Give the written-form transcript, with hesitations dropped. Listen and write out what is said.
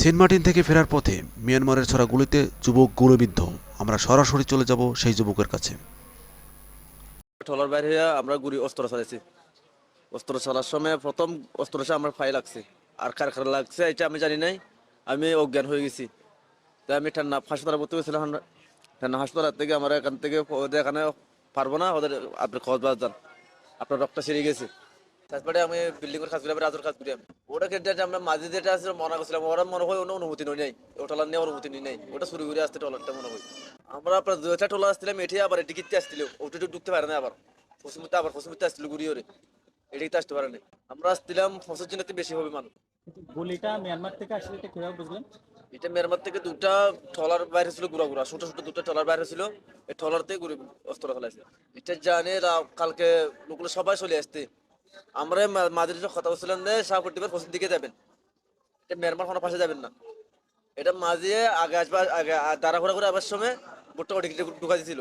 Saint Martin থেকে ফেরার পথে মিয়ানমারের ছোড়া গুলিতে যুবক গুলিবিদ্ধ। আমরা সরাসরি চলে যাব সেই যুবকের কাছে। ট্রলার বাইরে হইয়া আমরা গুড়ি অস্ত্র চালাইছি। অস্ত্র চালার সময় প্রথম অস্ত্র আমার ফাই লাগছে, আর কার কার লাগছে এটা আমি জানি নাই। আমি অজ্ঞান হয়ে গেছি। তাই আমি ঠান্ডা হাসপাতালে ভর্তি হয়েছিলাম। ঠান্ডা হাসপাতাল থেকে আমার এখান থেকে ওদের এখানে পারবো না, ওদের আপনি কক্সবাজার যান, আপনার রক্তটা সেরে গেছে। তারপরে আমি বিল্ডিং এর কাজ করি, আমি রাজুর কাজ করি। আমি ওটা ক্ষেত্রে আমরা মাঝে যেটা আছে মনে করছিলাম, ওরা মনে হয় অন্য অনুভূতি নই নাই, ও টলার নিয়ে অনুভূতি নেই নাই, ওটা শুরু করে আসতে টলারটা মনে হয়। আমরা আপনার দুইটা টলার আসছিলাম, এটি আবার এটি কিনতে আসছিল, ওটা ঢুকতে পারে না। আবার পশ্চিমতে আসছিল ঘুরিয়ে ওরে, এটিতে আসতে পারে না। আমরা আসছিলাম 25 জনের বেশি হবে মানুষ। গুলিটা মিয়ানমার থেকে আসলে এটা কিভাবে বুঝলেন? এটা মিয়ানমার থেকে দুটা ট্রলার বাইরে ছিল, গুড়া গুড়া ছোট ছোট দুটো ট্রলার বাইরে ছিল। এই ট্রলার থেকে ঘুরে অস্ত্র ফেলাইছে। এটা জানে কালকে লোকগুলো সবাই চলে আসতে। আমরা মাঝে কথা বলছিলাম যে শাহপুর পশ্চিম দিকে যাবেন, এটা মিয়ানমার কোনো পাশে যাবেন না। এটা মাঝে আগে আসবার আগে দাঁড়া ঘোরা করে আবার সময় ভুট্টা ঢুকা দিয়েছিল।